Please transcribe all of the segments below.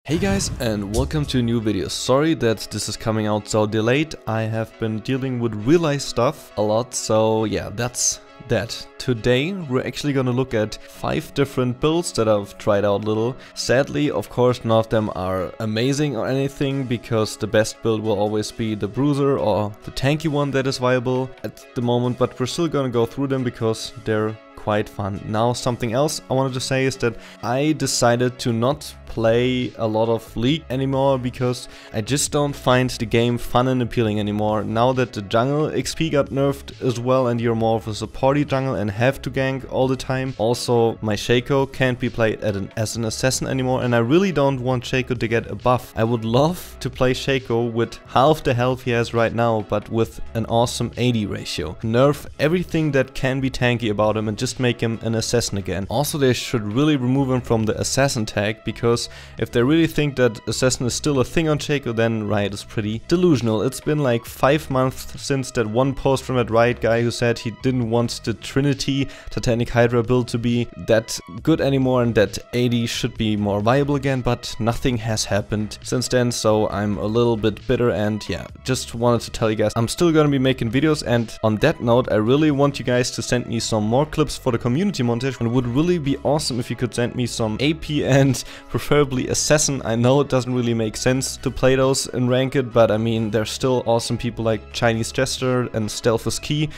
Hey guys, and welcome to a new video. Sorry that this is coming out so delayed. I have been dealing with real life stuff a lot, so yeah, that's that. Today we're actually gonna look at 5 different builds that I've tried out a little. Sadly, of course, none of them are amazing or anything, because the best build will always be the bruiser or the tanky one that is viable at the moment, but we're still gonna go through them because they're quite fun. Now, something else I wanted to say is that I decided to not play a lot of League anymore because I just don't find the game fun and appealing anymore. Now that the jungle XP got nerfed as well and you're more of a supporty jungle and have to gank all the time. Also, my Shaco can't be played as an assassin anymore, and I really don't want Shaco to get a buff. I would love to play Shaco with half the health he has right now, but with an awesome AD ratio. Nerf everything that can be tanky about him and just make him an assassin again. Also, they should really remove him from the assassin tag, because if they really think that assassin is still a thing on Shaco, then Riot is pretty delusional. It's been like 5 months since that one post from that Riot guy who said he didn't want the Trinity Titanic Hydra build to be that good anymore and that AD should be more viable again, but nothing has happened since then, so I'm a little bit bitter. And yeah, just wanted to tell you guys I'm still gonna be making videos, and on that note, I really want you guys to send me some more clips for the community montage, and it would really be awesome if you could send me some AP and preferably assassin. I know it doesn't really make sense to play those in ranked, but I mean, there's still awesome people like Chinese Jester and Stealth is Key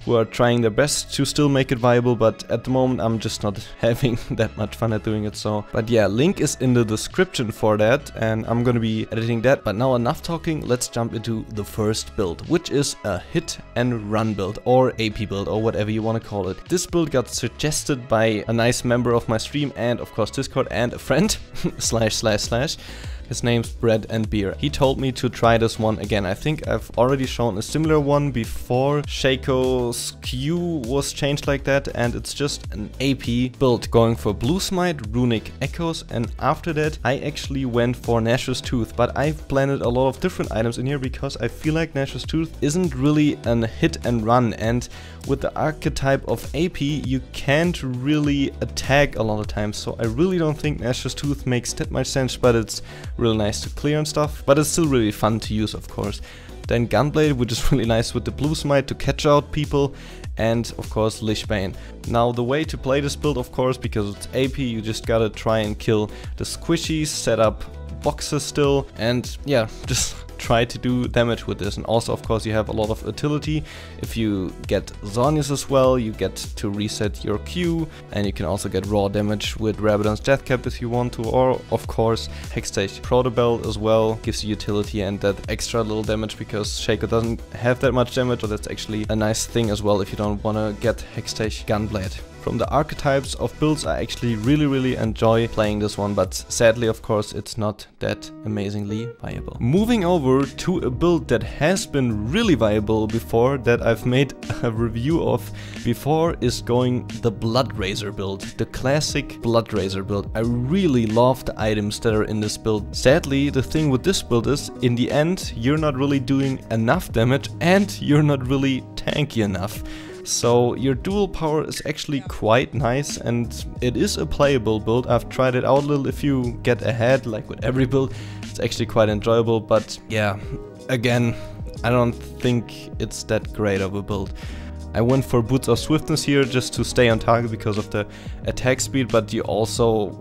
who are trying their best to still make it viable, but at the moment I'm just not having that much fun at doing it. So, but yeah, link is in the description for that, and I'm gonna be editing that. But now enough talking, let's jump into the first build, which is a hit and run build, or AP build, or whatever you want to call it. This build got suggested by a nice member of my stream and of course Discord, and a friend //. His name's Bread and Beer. He told me to try this one again. I think I've already shown a similar one before. Shaco's Q was changed like that, and it's just an AP build going for Blue Smite, Runic Echoes, and after that I actually went for Nash's Tooth, but I've blended a lot of different items in here because I feel like Nash's Tooth isn't really an hit and run, and with the archetype of AP you can't really attack a lot of times, so I really don't think Nash's Tooth makes that much sense, but it's really nice to clear and stuff, but it's still really fun to use, of course. Then Gunblade, which is really nice with the Blue Smite to catch out people, and of course Lishbane. Now the way to play this build, of course, because it's AP, you just gotta try and kill the squishies, set up boxes still, and yeah, just try to do damage with this. And also, of course, you have a lot of utility. If you get Zonias as well, you get to reset your Q, and you can also get raw damage with Rabadon's Death Cap if you want to, or of course Hextech Protobelt as well gives you utility and that extra little damage, because Shaco doesn't have that much damage, so that's actually a nice thing as well if you don't want to get Hextech Gunblade. From the archetypes of builds, I actually really enjoy playing this one, but sadly, of course, it's not that amazingly viable. Moving over to a build that has been really viable before, that I've made a review of before, is going the Blood Razor build, the classic Blood Razor build. I really love the items that are in this build. Sadly, the thing with this build is, in the end, you're not really doing enough damage and you're not really tanky enough. So your dual power is actually quite nice, and it is a playable build. I've tried it out a little. If you get ahead, like with every build, it's actually quite enjoyable, but yeah, again, I don't think it's that great of a build. I went for Boots of Swiftness here just to stay on target because of the attack speed, but we also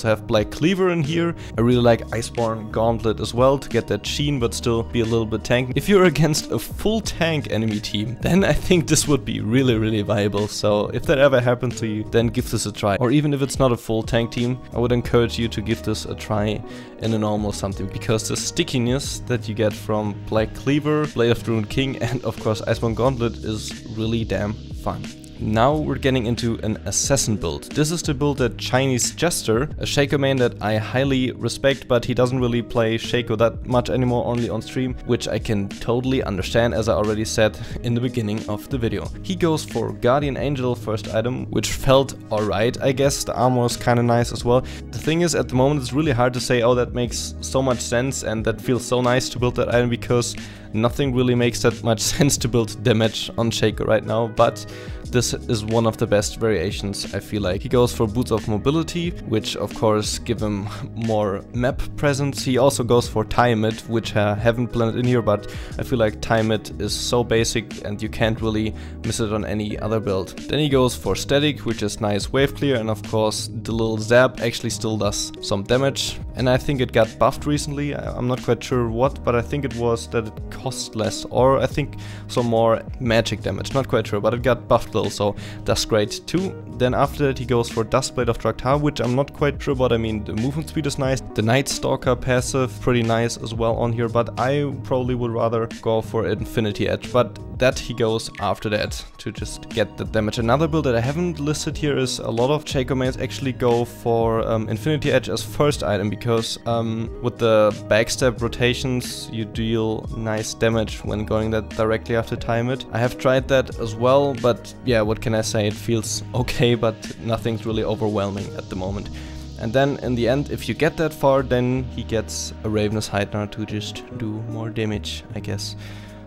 have Black Cleaver in here. I really like Iceborne Gauntlet as well to get that sheen but still be a little bit tanky. If you're against a full tank enemy team, then I think this would be really viable. So if that ever happens to you, then give this a try. Or even if it's not a full tank team, I would encourage you to give this a try in a normal something, because the stickiness that you get from Black Cleaver, Blade of the Ruined King, and of course Iceborne Gauntlet is really damn fun. Now we're getting into an assassin build. This is the build that Chinese Jester, a Shaco main that I highly respect, but he doesn't really play Shaco that much anymore, only on stream, which I can totally understand, as I already said in the beginning of the video. He goes for Guardian Angel first item, which felt alright, I guess. The armor is kinda nice as well. The thing is, at the moment it's really hard to say, oh, that makes so much sense and that feels so nice to build that item, because nothing really makes that much sense to build damage on Shaco right now, but this is one of the best variations, I feel like. He goes for boots of mobility, which of course give him more map presence. He also goes for time it, which I haven't blended in here, but I feel like time it is so basic and you can't really miss it on any other build. Then he goes for static, which is nice wave clear, and of course the little zap actually still does some damage. And I think it got buffed recently, I'm not quite sure what, but I think it was that it costs less, or I think some more magic damage, not quite sure, but it got buffed a little, so that's great too. Then after that he goes for Dustblade of Draktar, which I'm not quite sure about. I mean, the movement speed is nice, the Night Stalker passive pretty nice as well on here, but I probably would rather go for Infinity Edge, but that he goes after that to just get the damage. Another build that I haven't listed here is a lot of Shaco mains actually go for Infinity Edge as first item, because with the backstep rotations you deal nice damage when going that directly after time it. I have tried that as well, but yeah, what can I say, it feels okay, but nothing's really overwhelming at the moment. And then in the end, if you get that far, then he gets a Ravenous Heidnar to just do more damage, I guess.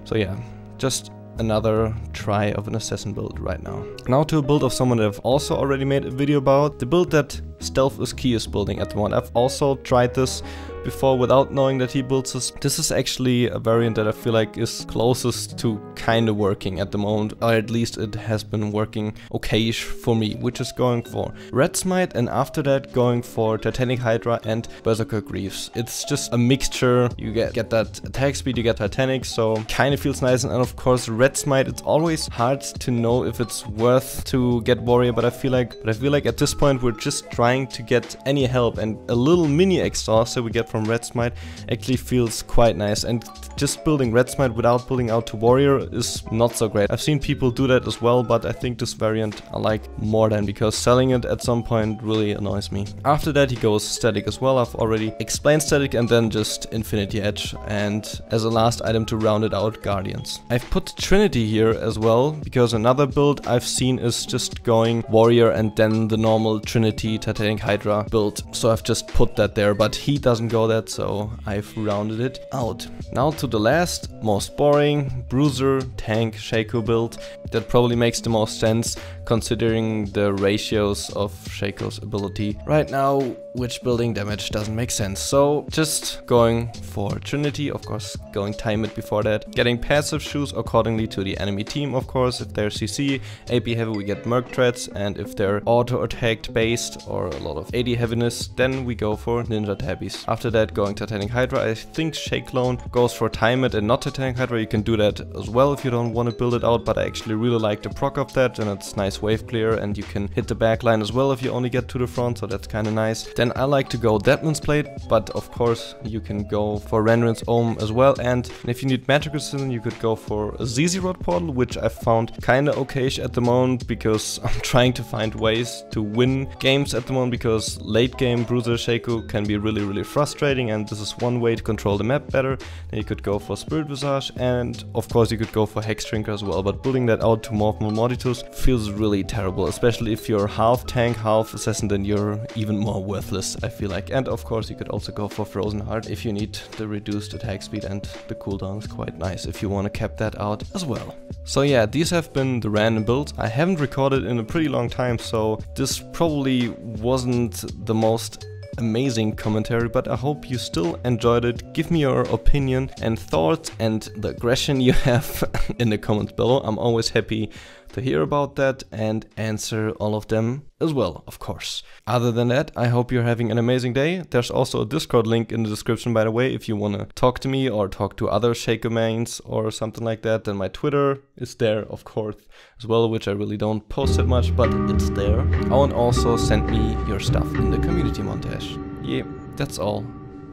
So yeah, just another try of an assassin build right now. Now to a build of someone that I've also already made a video about, the build that Stealth is Key is building at the moment. I've also tried this before without knowing that he builds this. This is actually a variant that I feel like is closest to kind of working at the moment, or at least it has been working okay-ish for me, which is going for Red Smite and after that going for Titanic Hydra and Berserker Greaves. It's just a mixture, you get that attack speed, you get Titanic, so kind of feels nice. And of course Red Smite, it's always hard to know if it's worth to get Warrior, but I feel like at this point we're just trying to get any help, and a little mini exhaust that we get from Red Smite actually feels quite nice. And just building Red Smite without building out to Warrior is not so great. I've seen people do that as well, but I think this variant I like more than, because selling it at some point really annoys me. After that he goes static as well. I've already explained static, and then just Infinity Edge, and as a last item to round it out, Guardians. I've put Trinity here as well, because another build I've seen is just going Warrior and then the normal Trinity Titanic Hydra build, so I've just put that there, but he doesn't go that, so I've rounded it out. Now to the last, most boring, bruiser, tank, Shaco build. That probably makes the most sense considering the ratios of Shaco's ability right now, which building damage doesn't make sense. So just going for Trinity, of course going time it before that, getting passive shoes accordingly to the enemy team, of course. If they're CC, AP heavy, we get Merc Treads, and if they're auto attacked based or a lot of AD heaviness, then we go for Ninja Tabbies. After that going Titanic Hydra. I think Shakelone goes for time it and not Titanic Hydra. You can do that as well if you don't want to build it out, but I actually really like the proc of that, and it's nice wave clear, and you can hit the back line as well if you only get to the front, so that's kind of nice. Then I like to go Deadman's Blade, but of course you can go for Renrin's Ohm as well, and if you need magic resistance you could go for a ZZ Rod Portal, which I found kind of okayish at the moment, because I'm trying to find ways to win games at the moment, because late game Bruiser Shaco can be really frustrating, and this is one way to control the map better. Then you could go for Spirit Visage, and of course you could go for Hex Drinker as well, but building that out to Morph Mortitus feels really terrible, especially if you're half tank, half assassin, then you're even more worthless, I feel like. And of course you could also go for Frozen Heart if you need the reduced attack speed, and the cooldown is quite nice if you want to cap that out as well. So yeah, these have been the random builds. I haven't recorded in a pretty long time, so this probably wasn't the most amazing commentary, but I hope you still enjoyed it. Give me your opinion and thoughts and the aggression you have in the comments below. I'm always happy to hear about that and answer all of them as well, of course. Other than that, I hope you're having an amazing day. There's also a Discord link in the description, by the way, if you want to talk to me or talk to other Shaco mains or something like that. Then my Twitter is there, of course, as well, which I really don't post it much, but it's there. Oh, and also send me your stuff in the community montage. Yeah, that's all.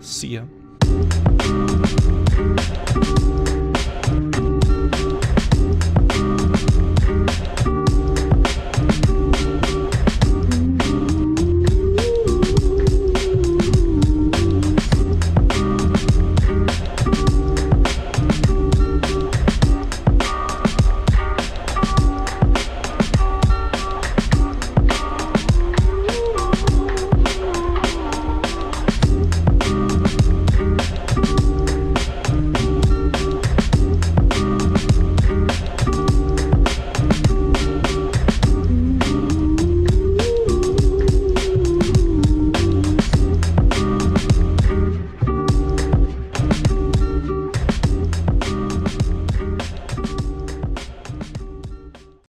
See ya.